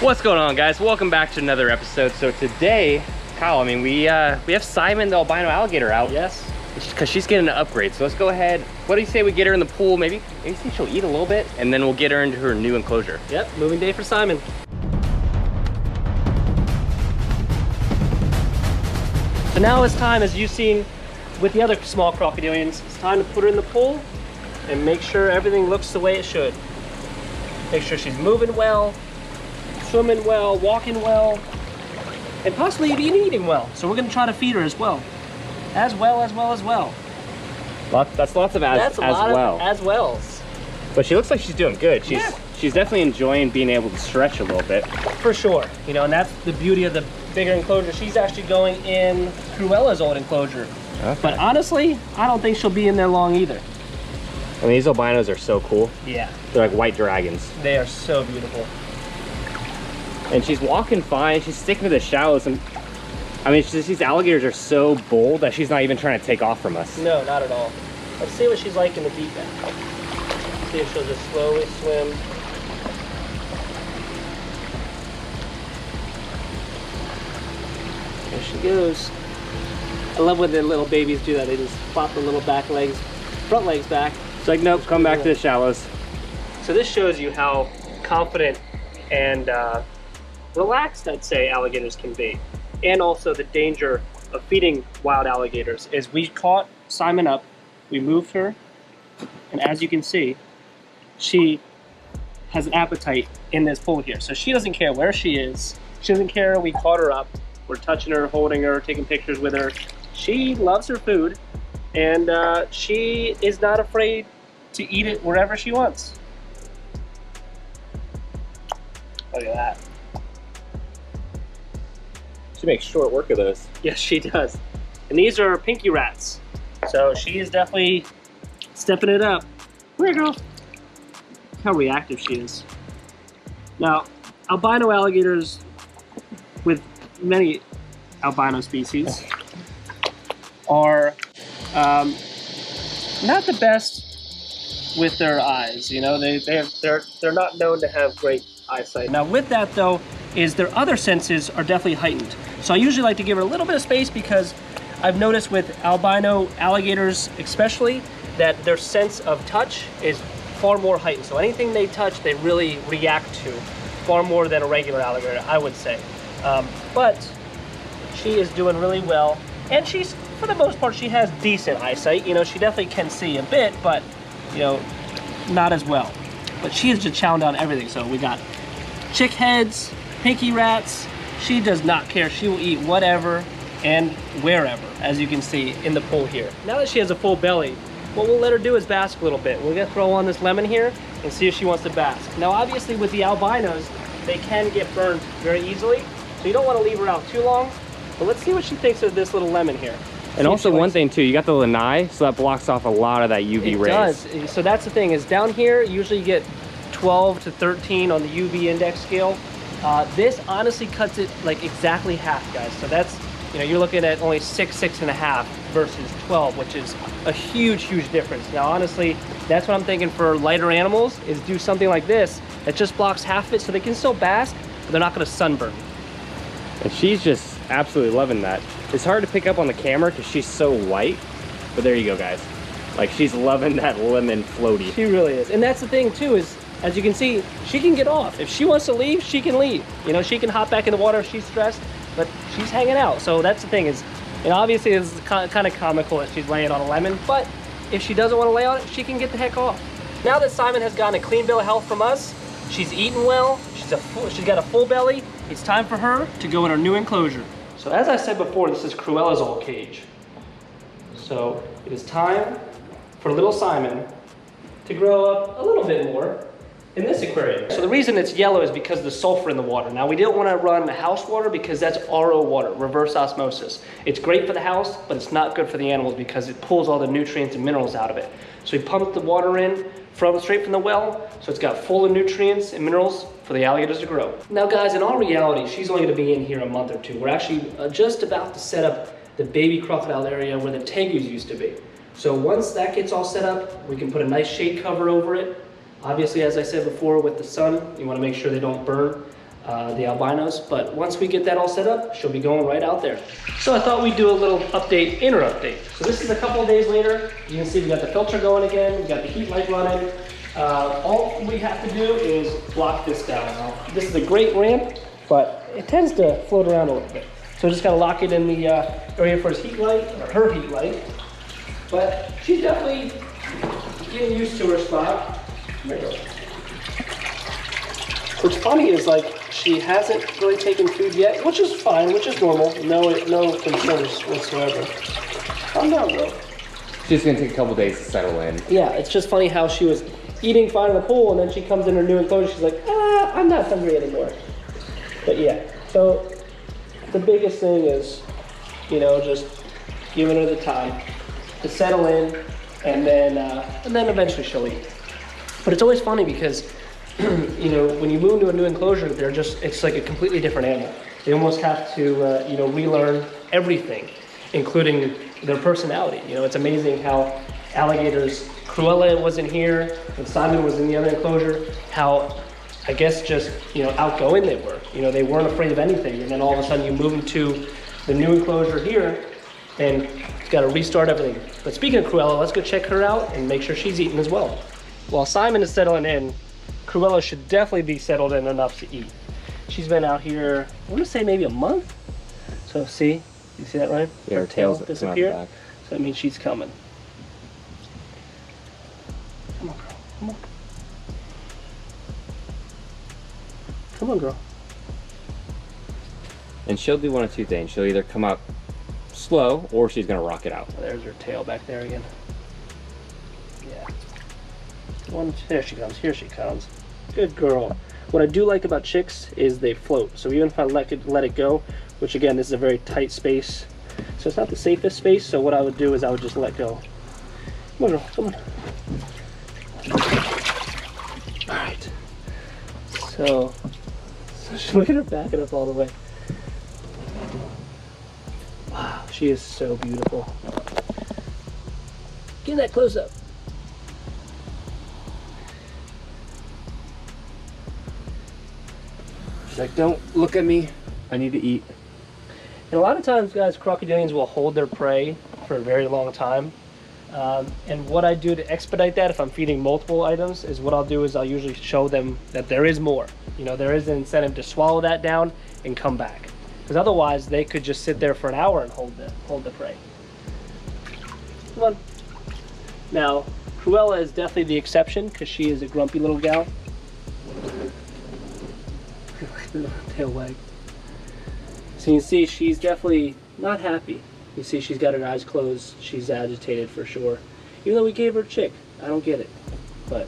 What's going on, guys? Welcome back to another episode. So today, Kyle, we have Simon the albino alligator out. Yes. Because she's getting an upgrade. So let's go ahead. What do you say we get her in the pool? Maybe see she'll eat a little bit, and then we'll get her into her new enclosure. Yep, moving day for Simon. So now it's time, as you've seen with the other small crocodilians, it's time to put her in the pool and make sure everything looks the way it should. Make sure she's moving well, swimming well, walking well, and possibly even eating well. So we're gonna try to feed her as well. As well. That's lots of as wells. But she looks like she's doing good. She's definitely enjoying being able to stretch a little bit. For sure. You know, and that's the beauty of the bigger enclosure. She's actually going in Cruella's old enclosure. Okay. But honestly, I don't think she'll be in there long either. These albinos are so cool. Yeah. They're like white dragons. They are so beautiful. And she's walking fine. She's sticking to the shallows. And these alligators are so bold that she's not even trying to take off from us. No, not at all. Let's see what she's like in the deep end. See if she'll just slowly swim. There she goes. I love when the little babies do that. They just flop the little front legs back. It's like, nope, come back to the shallows. So this shows you how confident and relaxed, I'd say, alligators can be. And also the danger of feeding wild alligators is we caught Simon up, we moved her, and as you can see, she has an appetite in this pool here. So she doesn't care where she is. She doesn't care we caught her up. We're touching her, holding her, taking pictures with her. She loves her food, and she is not afraid to eat it wherever she wants. Look at that. She makes short work of those. Yes, she does. And these are pinky rats. So she is definitely stepping it up. Come here, girl. Look how reactive she is. Now, albino alligators, with many albino species, are not the best with their eyes. You know, they're not known to have great eyesight. Now, with that though, is their other senses are definitely heightened. So I usually like to give her a little bit of space because I've noticed with albino alligators especially that their sense of touch is far more heightened. So anything they touch, they really react to far more than a regular alligator, I would say. But she is doing really well. And she's, for the most part, she has decent eyesight. You know, she definitely can see a bit, but, you know, not as well. But she is just chowing down everything. So we got chick heads, pinky rats. She does not care. She will eat whatever and wherever, as you can see in the pool here. Now that she has a full belly, what we'll let her do is bask a little bit. We're gonna throw on this lemon here and see if she wants to bask. Now, obviously with the albinos, they can get burned very easily, so you don't want to leave her out too long. But let's see what she thinks of this little lemon here. And also one thing too, you got the lanai, so that blocks off a lot of that UV rays. It does. So that's the thing, is down here, usually you get 12 to 13 on the UV index scale. This honestly cuts it like exactly half, guys. So that's, you know, you're looking at only 6.5 versus 12, which is a huge difference. Now, honestly, that's what I'm thinking for lighter animals, is do something like this that just blocks half of it so they can still bask, but they're not gonna sunburn. And she's just absolutely loving that. It's hard to pick up on the camera because she's so light, but there you go, guys. Like, she's loving that lemon floaty. She really is. And that's the thing too, is as you can see, she can get off. If she wants to leave, she can leave. You know, she can hop back in the water if she's stressed, but she's hanging out. So that's the thing, is, and obviously it's kind of comical that she's laying on a lemon, but if she doesn't want to lay on it, she can get the heck off. Now that Simon has gotten a clean bill of health from us, she's eating well, she's got a full belly, it's time for her to go in her new enclosure. So as I said before, this is Cruella's old cage. So it is time for little Simon to grow up a little bit more in this aquarium. So the reason it's yellow is because of the sulfur in the water. Now, we didn't want to run house water because that's RO water, reverse osmosis. It's great for the house, but it's not good for the animals because it pulls all the nutrients and minerals out of it. So we pumped the water in straight from the well, so it's got full of nutrients and minerals for the alligators to grow. Now guys, in all reality, she's only going to be in here a month or two. We're actually just about to set up the baby crocodile area where the tegus used to be. So once that gets all set up, we can put a nice shade cover over it. Obviously, as I said before, with the sun, you want to make sure they don't burn. the albinos. But once we get that all set up, she'll be going right out there. So I thought we'd do a little update, inner update. So this is a couple of days later. You can see we got the filter going again. We got the heat light running. All we have to do is block this down. Now, this is a great ramp, but it tends to float around a little bit. So just gotta lock it in the area for his heat light, or her heat light. But she's definitely getting used to her spot. What's funny is like she hasn't really taken food yet, which is fine, which is normal. No concerns whatsoever. Calm down, bro. She's gonna take a couple days to settle in. Yeah, it's just funny how she was eating fine in the pool, and then she comes in her new enclosure. She's like, I'm not hungry anymore. But yeah, so the biggest thing is, you know, just giving her the time to settle in, and then eventually she'll eat. But it's always funny because, you know, when you move into a new enclosure, it's like a completely different animal. They almost have to, you know, relearn everything, including their personality. You know, it's amazing how alligators, Cruella wasn't here, and Simon was in the other enclosure, how, I guess, just, you know, outgoing they were. You know, they weren't afraid of anything, and then all of a sudden you move them to the new enclosure here, and you've got to restart everything. But speaking of Cruella, let's go check her out and make sure she's eating as well. While Simon is settling in, Cruella should definitely be settled in enough to eat. She's been out here, I want to say maybe a month. So see, you see that, Ryan? Yeah, her tail's disappear. back. So that means she's coming. Come on, girl. Come on. Come on, girl. And she'll do one of two things. She'll either come up slow, or she's gonna rock it out. There's her tail back there again. Yeah. There she comes. Here she comes. Good girl. What I do like about chicks is they float. So even if I let it go, which again, this is a very tight space, so it's not the safest space. So what I would do is I would just let go. Come on, girl. Come on. All right. So look at her backing up all the way. Wow, she is so beautiful. Get that close up. She's like, don't look at me. I need to eat. And a lot of times, guys, crocodilians will hold their prey for a very long time. And what I do to expedite that, if I'm feeding multiple items, is what I'll do is I'll usually show them that there is more. You know, there is an incentive to swallow that down and come back. Because otherwise, they could just sit there for an hour and hold the prey. Come on. Now, Cruella is definitely the exception because she is a grumpy little gal. Tail wag. So you can see she's definitely not happy. You see she's got her eyes closed. She's agitated for sure. Even though we gave her a chick. I don't get it. But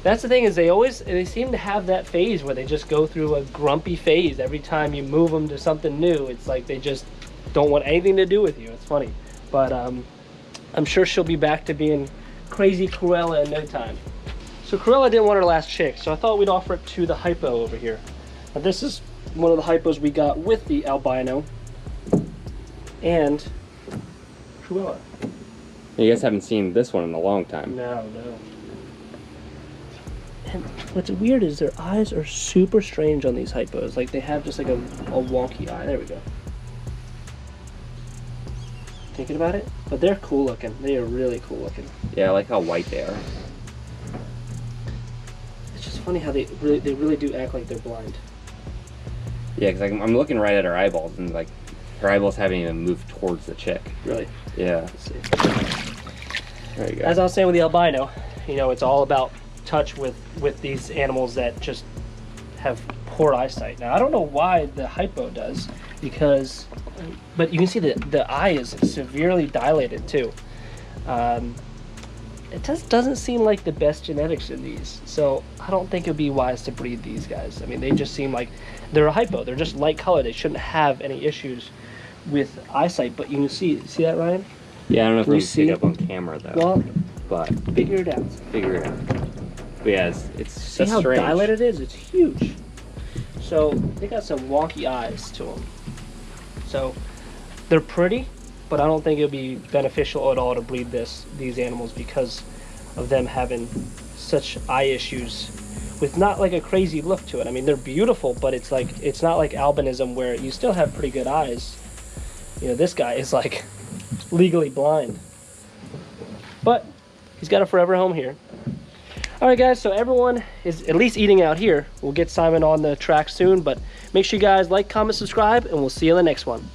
that's the thing, is they seem to have that phase where they just go through a grumpy phase every time you move them to something new. It's like they just don't want anything to do with you. It's funny. But I'm sure she'll be back to being crazy Cruella in no time. So Cruella didn't want her last chick, so I thought we'd offer it to the hypo over here. Now this is one of the hypos we got with the albino and Cruella. You guys haven't seen this one in a long time. No. And what's weird is their eyes are super strange on these hypos. Like they have just like a wonky eye. There we go. Thinking about it? But they're cool looking. They are really cool looking. Yeah, I like how white they are. It's just funny how they really do act like they're blind. Yeah, because I'm looking right at her eyeballs, and like her eyeballs haven't even moved towards the chick. Really? Yeah. Let's see. There you go. As I was saying with the albino, you know, it's all about touch with these animals that just have poor eyesight. Now I don't know why the hypo does, but you can see that the eye is severely dilated too. It just doesn't seem like the best genetics in these, so I don't think it'd be wise to breed these guys. I mean, they just seem like they're a hypo. They're just light color. They shouldn't have any issues with eyesight. But you can see that, Ryan? Yeah, I don't know if Can we you can pick see? up on camera though. Well, but figure it out. figure it out. But yeah, it's See so how strange. dilated it is? It's huge. So they got some wonky eyes to them. So they're pretty, but I don't think it'd be beneficial at all to breed these animals because of them having such eye issues with not like a crazy look to it. I mean, they're beautiful, but it's like, it's not like albinism where you still have pretty good eyes. You know, this guy is like legally blind, but he's got a forever home here. All right, guys, so everyone is at least eating out here. We'll get Simon on the track soon, but make sure you guys like, comment, subscribe, and we'll see you in the next one.